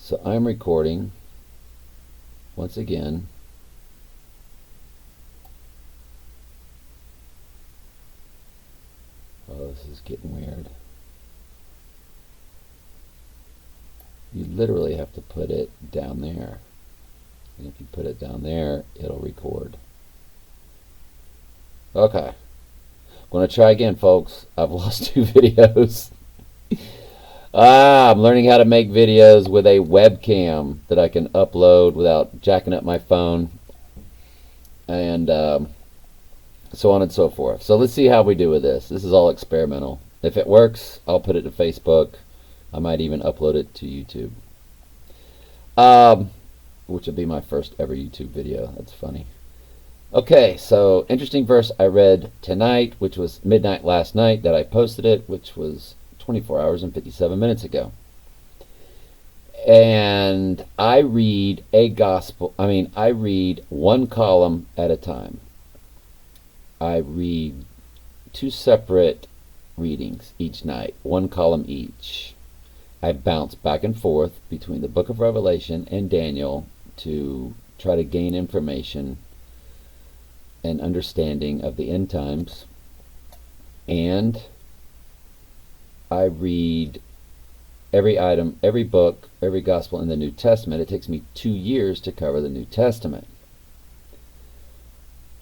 So I'm recording once again. Oh, this is getting weird. You literally have to put it down there. And if you put it down there, it'll record. Okay. I'm going to try again, folks. I've lost 2 videos. I'm learning how to make videos with a webcam that I can upload without jacking up my phone. And so on and so forth. So let's see how we do with this. This is all experimental. If it works, I'll put it to Facebook. I might even upload it to YouTube. Which will be my first ever YouTube video. That's funny. Okay, so interesting verse I read tonight, which was midnight last night that I posted it, which was 24 hours and 57 minutes ago. And I read I read one column at a time. I read 2 separate readings each night, 1 column each. I bounce back and forth between the book of Revelation and Daniel to try to gain information and understanding of the end times. And I read every book, every gospel in the New Testament. It takes me 2 years to cover the New Testament.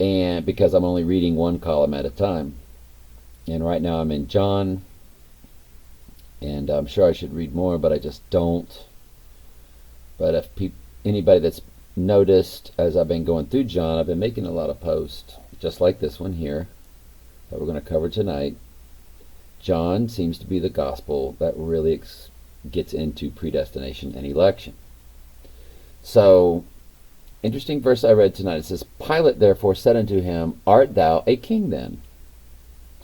And because I'm only reading 1 column at a time. And right now I'm in John. And I'm sure I should read more, but I just don't. But if anybody that's noticed as I've been going through John, I've been making a lot of posts, just like this one here, that we're going to cover tonight. John seems to be the gospel that really gets into predestination and election. So, interesting verse I read tonight. It says, Pilate therefore said unto him, Art thou a king then?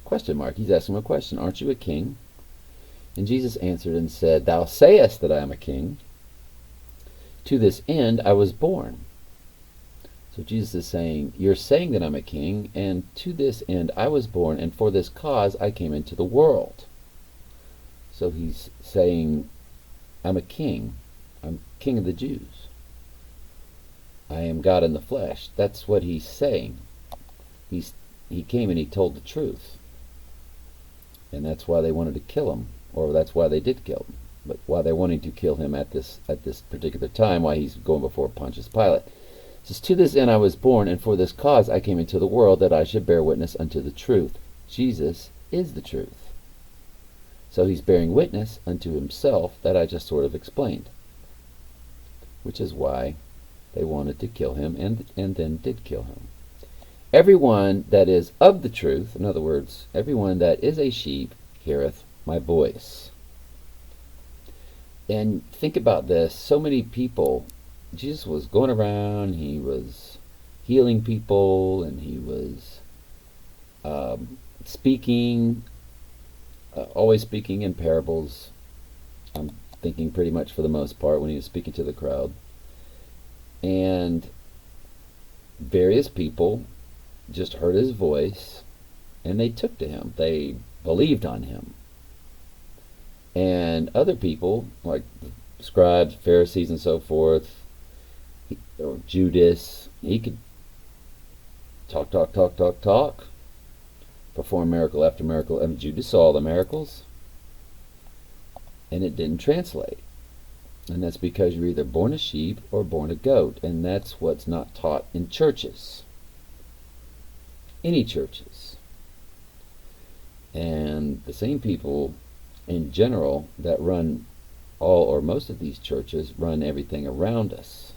Question mark. He's asking him a question. Aren't you a king? And Jesus answered and said, Thou sayest that I am a king. To this end I was born. So Jesus is saying, you're saying that I'm a king, and to this end I was born, and for this cause I came into the world. So he's saying, I'm a king. I'm king of the Jews. I am God in the flesh. That's what he's saying. He came and he told the truth. And that's why they wanted to kill him. Or that's why they did kill him. But why they're wanting to kill him at this particular time, why he's going before Pontius Pilate. It says, To this end I was born, and for this cause I came into the world, that I should bear witness unto the truth. Jesus is the truth. So he's bearing witness unto himself that I just sort of explained. Which is why they wanted to kill him, and then did kill him. Everyone that is of the truth, in other words, everyone that is a sheep, heareth my voice. And think about this. So many people, Jesus was going around, he was healing people, and he was speaking, always speaking in parables. I'm thinking pretty much for the most part when he was speaking to the crowd. And various people just heard his voice, and they took to him. They believed on him. And other people, like scribes, Pharisees, and so forth, or Judas, he could talk, perform miracle after miracle. And Judas saw the miracles, and it didn't translate. And that's because you're either born a sheep or born a goat. And that's what's not taught in churches. Any churches. And the same people in general that run all or most of these churches run everything around us.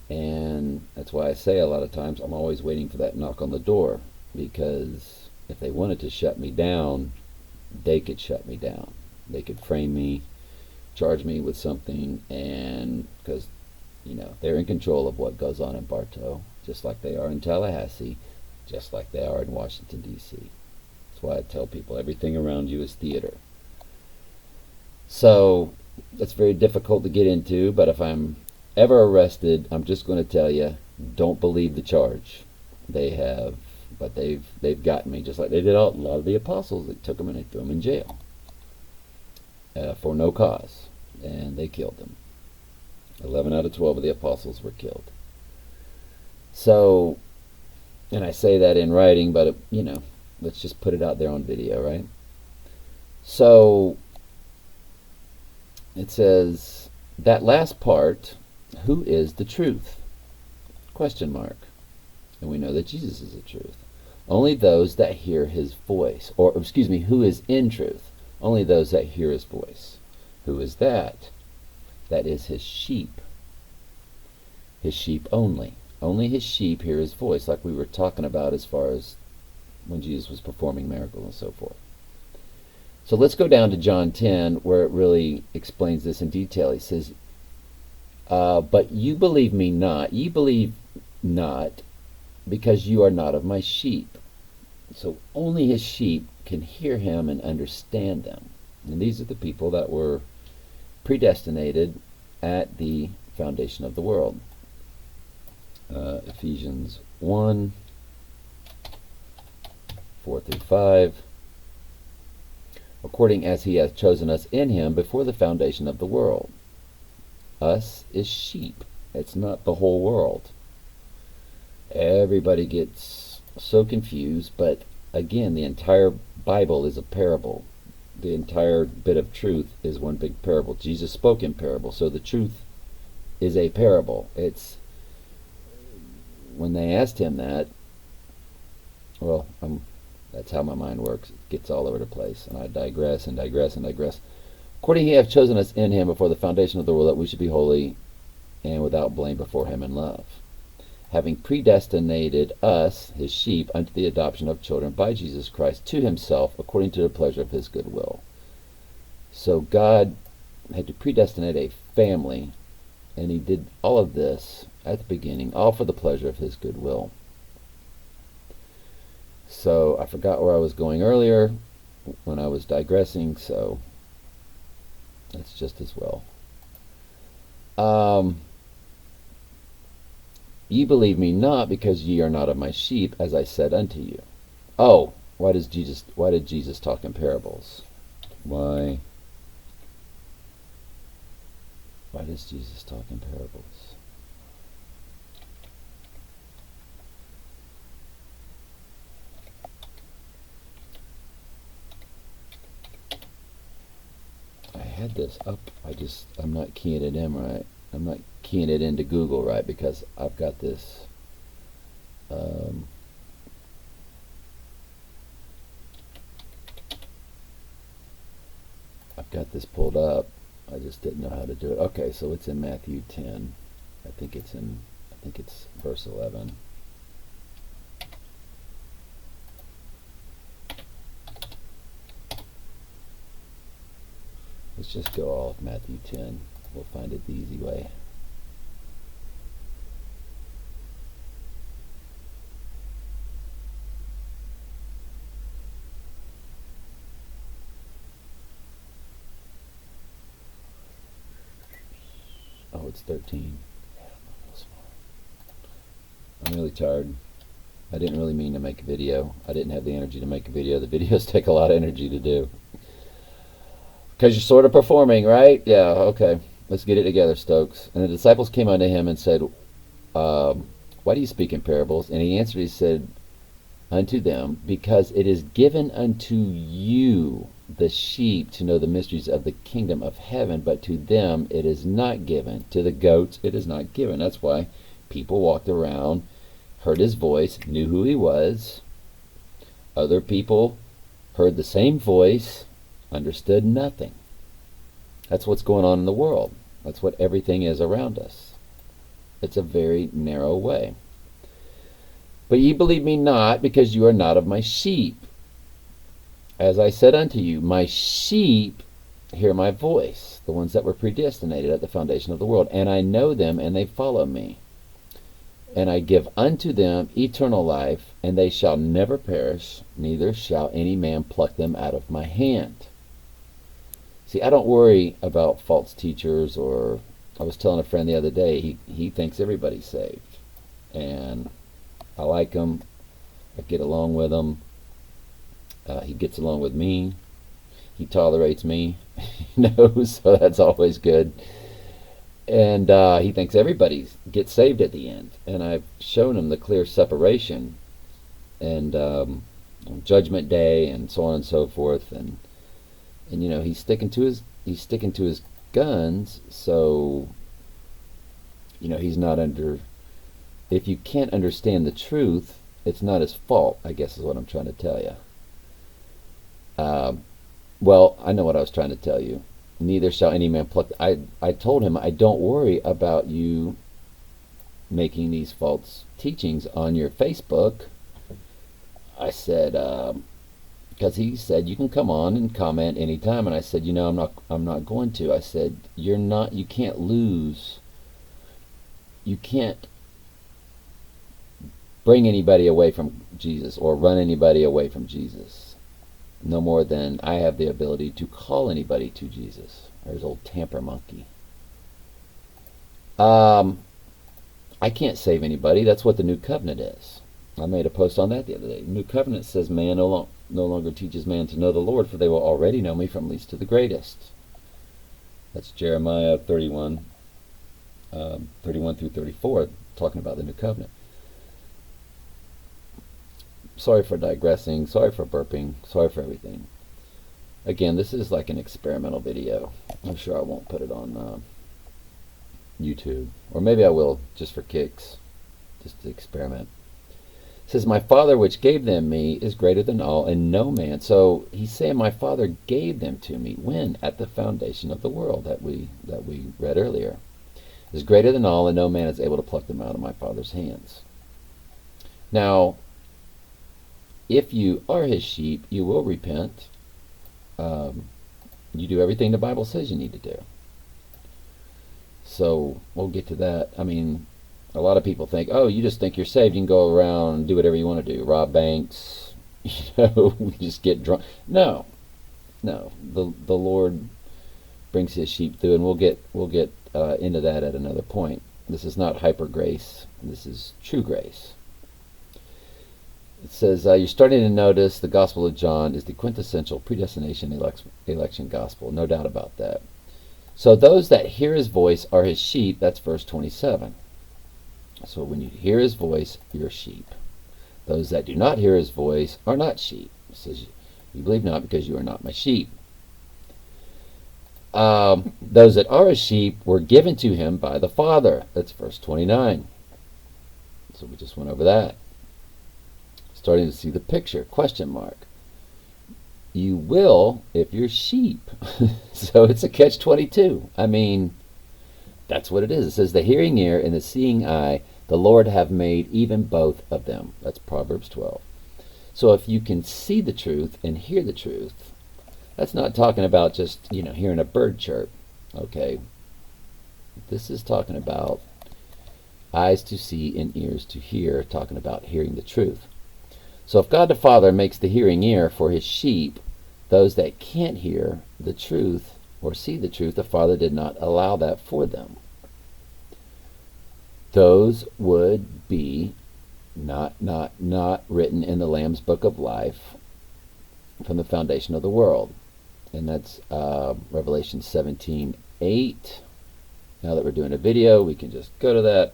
And that's why I say a lot of times I'm always waiting for that knock on the door, because if they wanted to shut me down, they could shut me down. They could frame me, charge me with something, and because they're in control of what goes on in Bartow, just like they are in Tallahassee, just like they are in Washington, D.C. That's why I tell people everything around you is theater. So that's very difficult to get into, but if I'm ever arrested, I'm just going to tell you, don't believe the charge. They've gotten me, just like they did a lot of the apostles. They took them and they threw them in jail for no cause. and they killed them. 11 out of 12 of the apostles were killed. So, and I say that in writing, but, let's just put it out there on video, right? So, it says, that last part, who is the truth? Question mark. And we know that Jesus is the truth. Only those that hear his voice, or excuse me, who is in truth? Only those that hear his voice. Who is that? That is his sheep. His sheep only. Only his sheep hear his voice, like we were talking about as far as when Jesus was performing miracles and so forth. So let's go down to John 10, where it really explains this in detail. He says, but you believe me not. Ye believe not, because you are not of my sheep. So only his sheep can hear him and understand them. And these are the people that were predestinated at the foundation of the world. Ephesians 1, 4 through 5. According as he hath chosen us in him before the foundation of the world. Us is sheep. It's not the whole world. Everybody gets so confused, but again, the entire Bible is a parable. The entire bit of truth is one big parable. Jesus spoke in parable, so the truth is a parable. It's when they asked him that, well, that's how my mind works. It gets all over the place, and I digress and digress and digress. According he hath chosen us in him before the foundation of the world, that we should be holy and without blame before him in love, having predestinated us, his sheep, unto the adoption of children by Jesus Christ to himself, according to the pleasure of his good will. So God had to predestinate a family, and he did all of this at the beginning, all for the pleasure of his good will. So I forgot where I was going earlier when I was digressing, so that's just as well. Ye believe me not, because ye are not of my sheep, as I said unto you. Oh, why did Jesus talk in parables? Why does Jesus talk in parables? I had this up. I'm not keying it in right. I'm not keying it into Google right, because I've got this pulled up. I just didn't know how to do it. Okay, so it's in Matthew 10. I think it's verse 11. Let's just go all of Matthew 10. We'll find it the easy way. Oh, it's 13. I'm really tired. I didn't really mean to make a video. I didn't have the energy to make a video. The videos take a lot of energy to do. Because you're sort of performing, right? Yeah, okay. Let's get it together, Stokes. And the disciples came unto him and said, why do you speak in parables? And he answered, he said unto them, because it is given unto you, the sheep, to know the mysteries of the kingdom of heaven, but to them it is not given. To the goats it is not given. That's why people walked around, heard his voice, knew who he was. Other people heard the same voice, understood nothing. That's what's going on in the world. That's what everything is around us. It's a very narrow way. But ye believe me not, because you are not of my sheep. As I said unto you, my sheep hear my voice, the ones that were predestinated at the foundation of the world, and I know them, and they follow me. And I give unto them eternal life, and they shall never perish, neither shall any man pluck them out of my hand. See, I don't worry about false teachers, or I was telling a friend the other day, he thinks everybody's saved. And I like him. I get along with him. He gets along with me. He tolerates me. So that's always good. And he thinks everybody gets saved at the end. And I've shown him the clear separation and Judgment Day and so on and so forth. And he's sticking to his guns. So he's not under. If you can't understand the truth, it's not his fault, I guess is what I'm trying to tell you. Well, I know what I was trying to tell you. Neither shall any man pluck. I told him, I don't worry about you making these false teachings on your Facebook. I said, because he said you can come on and comment anytime, and I said, I'm not going to. I said, you can't lose. You can't bring anybody away from Jesus or run anybody away from Jesus. No more than I have the ability to call anybody to Jesus. There's old Tamper Monkey. I can't save anybody. That's what the New Covenant is. I made a post on that the other day. New Covenant says man no longer teaches man to know the Lord, for they will already know me from least to the greatest. That's Jeremiah 31 through 34, talking about the New Covenant. Sorry for digressing, sorry for burping, sorry for everything. Again, this is like an experimental video. I'm sure I won't put it on YouTube. Or maybe I will, just for kicks, just to experiment. It says, my Father which gave them me is greater than all, and no man. So he's saying my Father gave them to me. When? At the foundation of the world that we read earlier. Is greater than all, and no man is able to pluck them out of my Father's hands. Now, if you are his sheep, you will repent. You do everything the Bible says you need to do. So we'll get to that. I mean, a lot of people think, oh, you just think you're saved. You can go around and do whatever you want to do. Rob banks, just get drunk. No. The Lord brings his sheep through, and we'll get into that at another point. This is not hyper grace. This is true grace. It says, you're starting to notice the Gospel of John is the quintessential predestination election gospel. No doubt about that. So those that hear his voice are his sheep. That's verse 27. So when you hear his voice, you're sheep. Those that do not hear his voice are not sheep. It says, you believe not because you are not my sheep. Those that are his sheep were given to him by the Father. That's verse 29. So we just went over that. Starting to see the picture, question mark. You will if you're sheep. So it's a catch-22. I mean, that's what it is. It says, the hearing ear and the seeing eye, the Lord have made even both of them. That's Proverbs 12. So if you can see the truth and hear the truth, that's not talking about just, hearing a bird chirp. Okay. This is talking about eyes to see and ears to hear, talking about hearing the truth. So if God the Father makes the hearing ear for his sheep, those that can't hear the truth or see the truth, the Father did not allow that for them. Those would be not written in the Lamb's Book of Life from the foundation of the world. And that's Revelation 17:8. Now that we're doing a video, we can just go to that.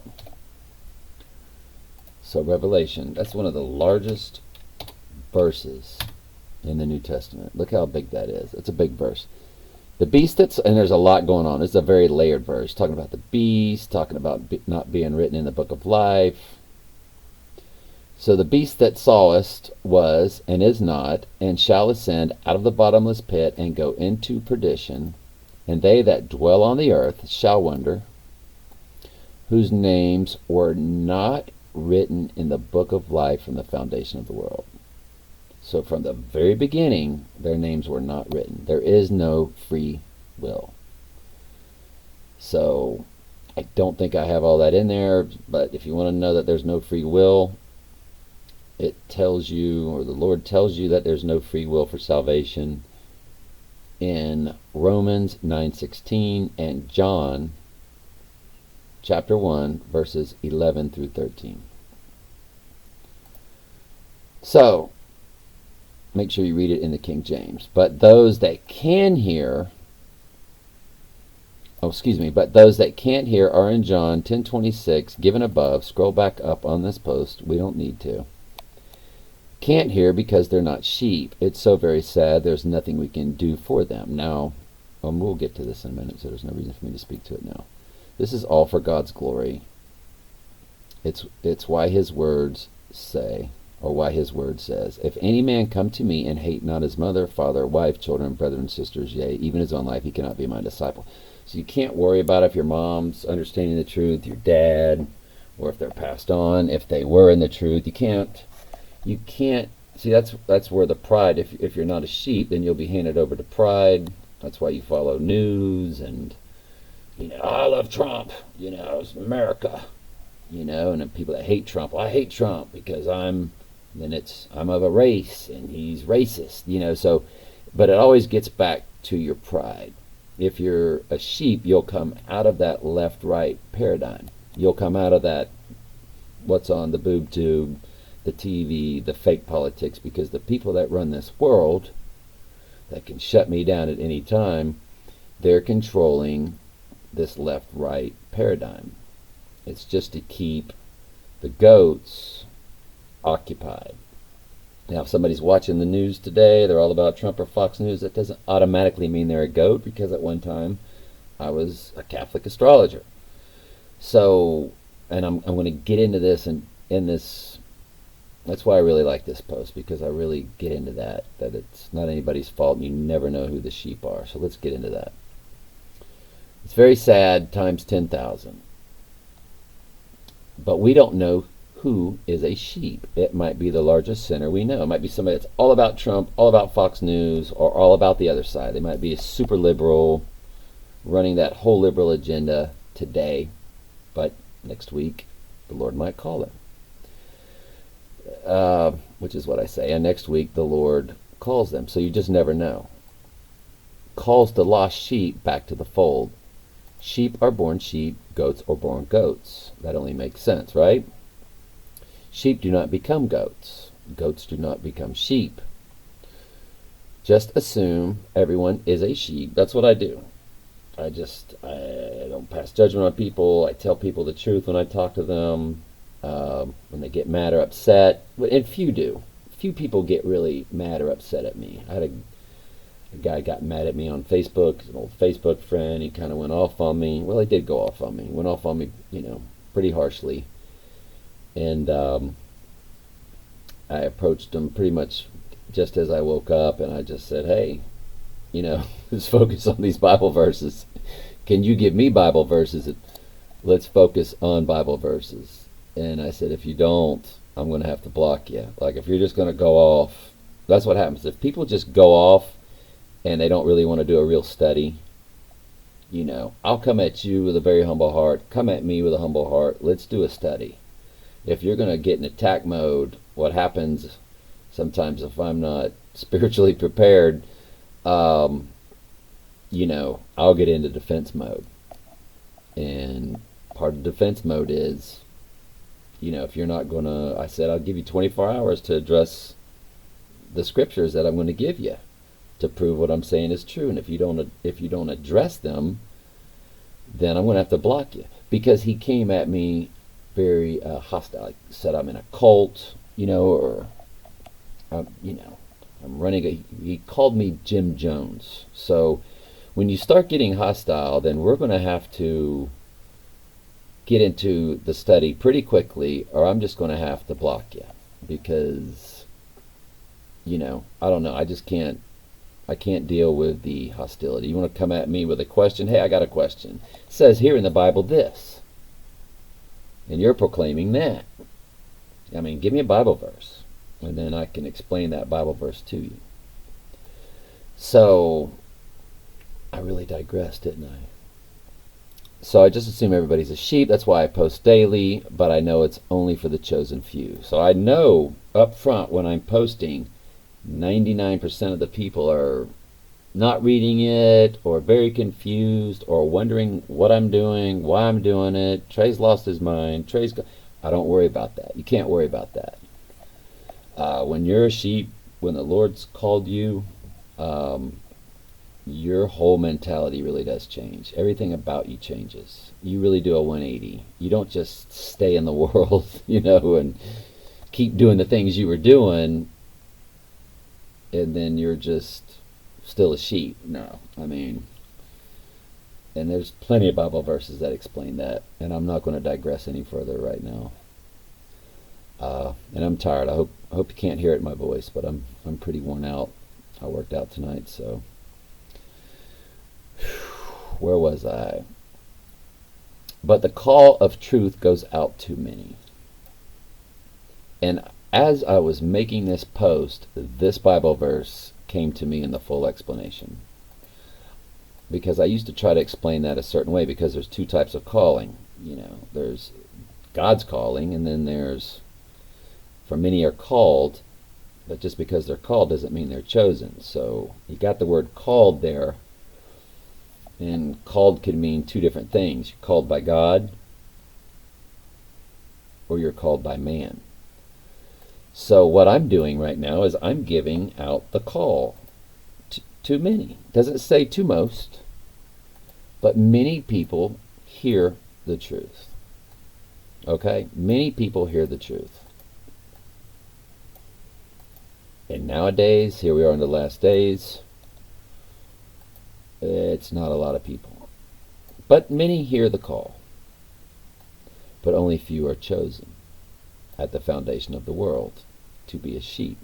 So Revelation, that's one of the largest verses in the New Testament. Look how big that is. It's a big verse. The beast and there's a lot going on. It's a very layered verse, talking about the beast, talking about not being written in the book of life. So the beast that sawest was and is not, and shall ascend out of the bottomless pit and go into perdition, and they that dwell on the earth shall wonder, whose names were not written in the book of life from the foundation of the world. So from the very beginning, their names were not written. There is no free will. So I don't think I have all that in there, but if you want to know that there's no free will, it tells you, or the Lord tells you, that there's no free will for salvation in Romans 9:16 and John chapter 1, verses 11 through 13. So, make sure you read it in the King James. But those that can hear Oh, excuse me. But those that can't hear are in John 10:26, given above. Scroll back up on this post. We don't need to. Can't hear because they're not sheep. It's so very sad. There's nothing we can do for them. Now, we'll get to this in a minute, so there's no reason for me to speak to it now. This is all for God's glory. It's why his words say, or why his word says, if any man come to me and hate not his mother, father, wife, children, brethren, sisters, yea, even his own life, he cannot be my disciple. So you can't worry about if your mom's understanding the truth, your dad, or if they're passed on, if they were in the truth. You can't see, that's where the pride, if you're not a sheep, then you'll be handed over to pride. That's why you follow news and, I love Trump, it's America, and then people that hate Trump, well, I hate Trump because I'm of a race and he's racist, so, but it always gets back to your pride. If you're a sheep, you'll come out of that left-right paradigm. You'll come out of that, what's on the boob tube, the TV, the fake politics, because the people that run this world, that can shut me down at any time, they're controlling this left-right paradigm. It's just to keep the goats occupied. Now, if somebody's watching the news today, they're all about Trump or Fox News, that doesn't automatically mean they're a goat, because at one time I was a Catholic astrologer. So, and I'm going to get into this, and in this, that's why I really like this post, because I really get into that it's not anybody's fault and you never know who the sheep are. So let's get into that. It's very sad, times 10,000. But we don't know who is a sheep. It might be the largest sinner we know. It might be somebody that's all about Trump, all about Fox News, or all about the other side. They might be a super liberal, running that whole liberal agenda today, but next week the Lord might call them. Which is what I say. And next week the Lord calls them. So you just never know. Calls the lost sheep back to the fold. Sheep are born sheep, goats are born goats. That only makes sense, right? Sheep do not become goats. Goats do not become sheep. Just assume everyone is a sheep. That's what I do. I don't pass judgment on people. I tell people the truth when I talk to them. When they get mad or upset, and few do. Few people get really mad or upset at me. I had a guy got mad at me on Facebook, an old Facebook friend. He kind of went off on me. Well, he did go off on me. Went off on me, pretty harshly. And I approached him pretty much just as I woke up, and I just said, hey, let's focus on these Bible verses. Can you give me Bible verses? Let's focus on Bible verses. And I said, if you don't, I'm going to have to block you. Like, if you're just going to go off, that's what happens. If people just go off and they don't really want to do a real study, I'll come at you with a very humble heart. Come at me with a humble heart. Let's do a study. If you're going to get in attack mode, what happens sometimes if I'm not spiritually prepared, I'll get into defense mode. And part of defense mode is, if you're not going to, I said, I'll give you 24 hours to address the scriptures that I'm going to give you to prove what I'm saying is true. And if you don't address them, then I'm going to have to block you. Because he came at me very hostile. He said I'm in a cult, or, I'm running he called me Jim Jones. So when you start getting hostile, then we're going to have to get into the study pretty quickly, or I'm just going to have to block you, because I don't know, I can't deal with the hostility. You want to come at me with a question? Hey, I got a question. It says here in the Bible this, and you're proclaiming that. Give me a Bible verse, and then I can explain that Bible verse to you. So I really digressed, didn't I? So I just assume everybody's a sheep. That's why I post daily, but I know it's only for the chosen few. So I know up front when I'm posting, 99% of the people are not reading it, or very confused, or wondering what I'm doing, why I'm doing it. Trey's lost his mind. I don't worry about that. You can't worry about that. When you're a sheep, when the Lord's called you, your whole mentality really does change. Everything about you changes. You really do a 180. You don't just stay in the world, and keep doing the things you were doing, and then you're just still a sheep. No, and there's plenty of Bible verses that explain that, and I'm not going to digress any further right now. And I'm tired. I hope you can't hear it in my voice, but I'm pretty worn out. I worked out tonight, so where was I? But the call of truth goes out to many. And as I was making this post, this Bible verse came to me in the full explanation. Because I used to try to explain that a certain way, because there's two types of calling. There's God's calling, and then there's, for many are called, but just because they're called doesn't mean they're chosen. So you got the word called there, and called could mean two different things. You're called by God, or you're called by man. So what I'm doing right now is I'm giving out the call to many. Doesn't say to most, but many people hear the truth. Okay? Many people hear the truth. And nowadays, here we are in the last days, it's not a lot of people. But many hear the call. But only few are chosen at the foundation of the world to be a sheep.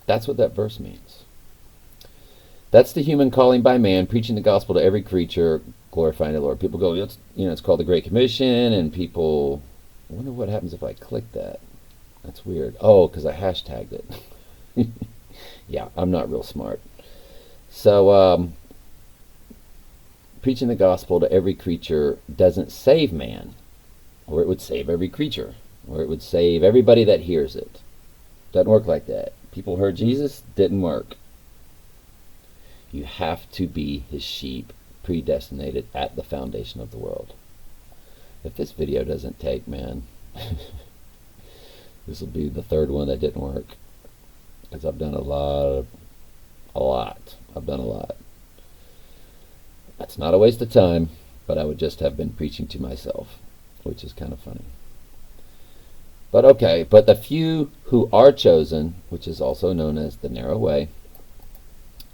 That's what that verse means. That's the human calling by man, preaching the gospel to every creature, glorifying the Lord. People go, it's called the Great Commission, and people, I wonder what happens if I click that. That's weird. Oh, because I hashtagged it. Yeah, I'm not real smart. So, preaching the gospel to every creature doesn't save man, or it would save every creature, or it would save everybody that hears it. Doesn't work like that. People heard Jesus, didn't work. You have to be his sheep, predestinated at the foundation of the world. If this video doesn't take, man, this will be the third one that didn't work. Because I've done a lot. I've done a lot. That's not a waste of time, but I would just have been preaching to myself, which is kind of funny. But okay, but the few who are chosen, which is also known as the narrow way,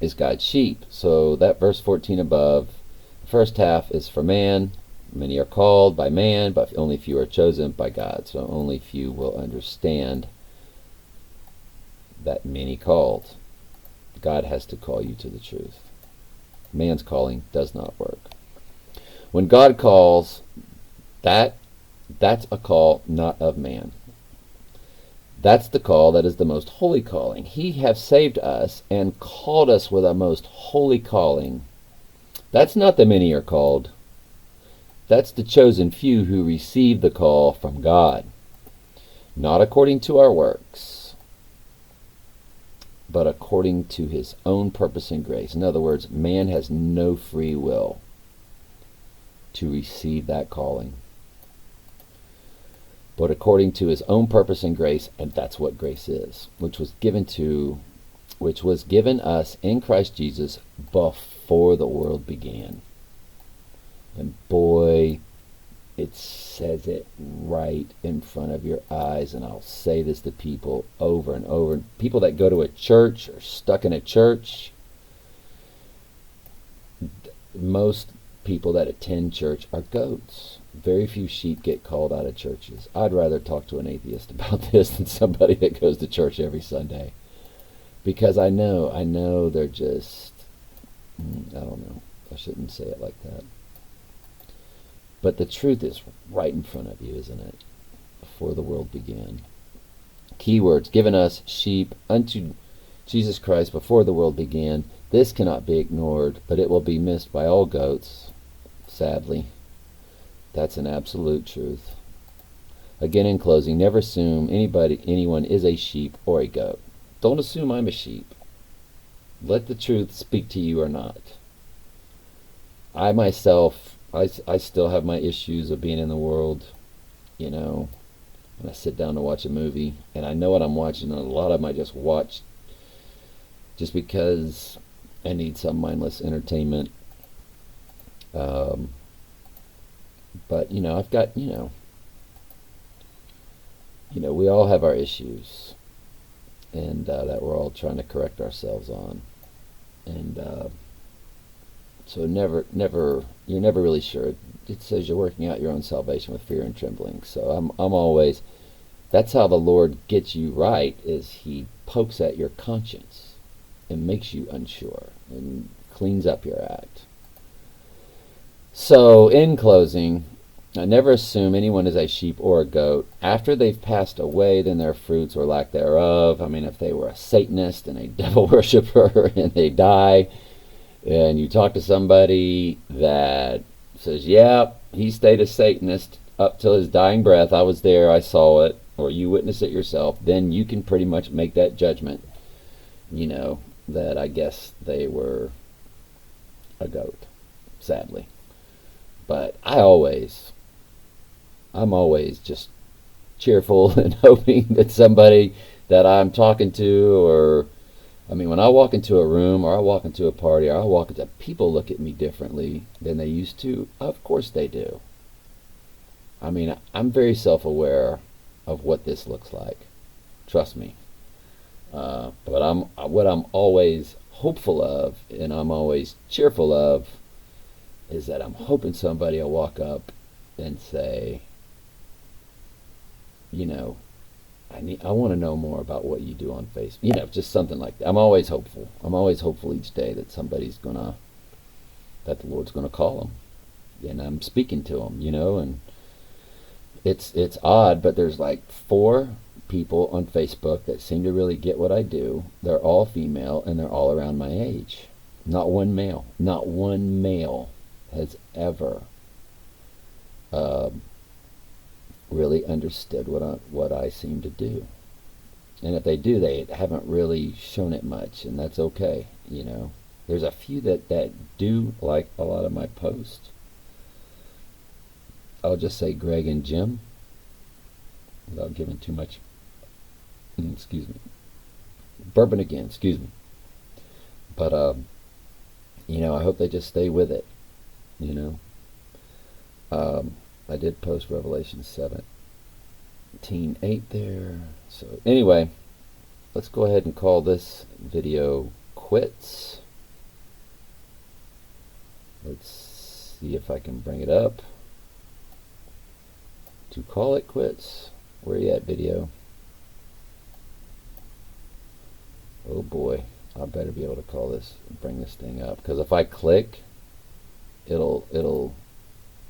is God's sheep. So that verse 14 above, the first half is for man. Many are called by man, but only few are chosen by God. So only few will understand that many called. God has to call you to the truth. Man's calling does not work. When God calls, that's a call not of man. That's the call that is the most holy calling. He has saved us and called us with a most holy calling. That's not the many are called. That's the chosen few who receive the call from God. Not according to our works, but according to his own purpose and grace. In other words, man has no free will to receive that calling, but according to his own purpose and grace, and that's what grace is, which was given us in Christ Jesus before the world began. And boy, it says it right in front of your eyes, and I'll say this to people over and over. People that go to a church or stuck in a church, most people that attend church are goats. Very few sheep get called out of churches. I'd rather talk to an atheist about this than somebody that goes to church every Sunday. Because I know they're just, I don't know, I shouldn't say it like that. But the truth is right in front of you, isn't it? Before the world began. Keywords, given us sheep unto Jesus Christ before the world began. This cannot be ignored, but it will be missed by all goats, sadly. That's an absolute truth. Again, in closing, never assume anyone is a sheep or a goat. Don't assume I'm a sheep. Let the truth speak to you or not. I myself, I still have my issues of being in the world, when I sit down to watch a movie, and I know what I'm watching, and a lot of them I just watch just because I need some mindless entertainment. Um, but I've got we all have our issues, and that we're all trying to correct ourselves on, and so you're never really sure. It says you're working out your own salvation with fear and trembling. So I'm always. That's how the Lord gets you right. Is He pokes at your conscience and makes you unsure and cleans up your act. So, in closing, I never assume anyone is a sheep or a goat. After they've passed away, then their fruits or lack thereof. I mean, if they were a Satanist and a devil worshiper and they die, and you talk to somebody that says, yeah, he stayed a Satanist up till his dying breath, I was there, I saw it, or you witnessed it yourself, then you can pretty much make that judgment, that I guess they were a goat, sadly. But I'm always just cheerful and hoping that somebody that I'm talking to, or when I walk into a room or I walk into a party or I walk into, people look at me differently than they used to. Of course they do. I'm very self-aware of what this looks like. Trust me. But what I'm always hopeful of, and I'm always cheerful of, is that I'm hoping somebody will walk up and say, I want to know more about what you do on Facebook. Just something like that. I'm always hopeful. I'm always hopeful each day that that the Lord's gonna call them, and I'm speaking to them. And it's odd, but there's like 4 people on Facebook that seem to really get what I do. They're all female and they're all around my age. Not one male. Not one male has ever really understood what I seem to do. And if they do, they haven't really shown it much, and that's okay. There's a few that do like a lot of my posts. I'll just say Greg and Jim, without giving too much. Excuse me. Bourbon again. Excuse me. But I hope they just stay with it. I did post Revelation 17:8 there. So anyway, let's go ahead and call this video quits. Let's see if I can bring it up to call it quits. Where you at, video? Oh boy, I better be able to bring this thing up, because if I click,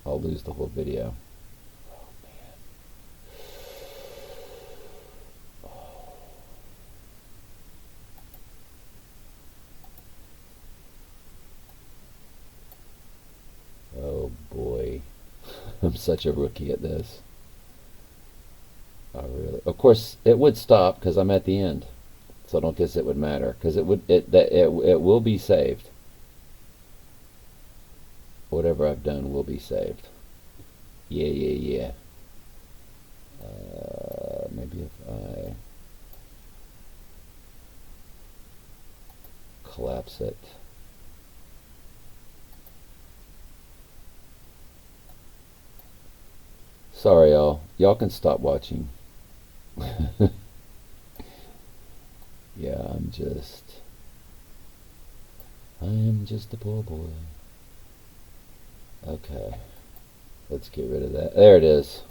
I'll lose the whole video. Oh man. Oh boy. I'm such a rookie at this. Of course, it would stop because I'm at the end, so I don't guess it would matter, because it will be saved. Whatever I've done will be saved. Yeah. Maybe if I collapse it. Sorry, y'all. Y'all can stop watching. Yeah, I am just a poor boy. Okay, let's get rid of that. There it is.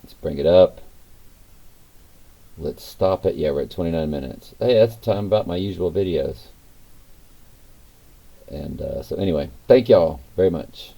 Let's bring it up. Let's stop it. Yeah, we're at 29 minutes. Hey, that's the time about my usual videos. And so anyway, thank y'all very much.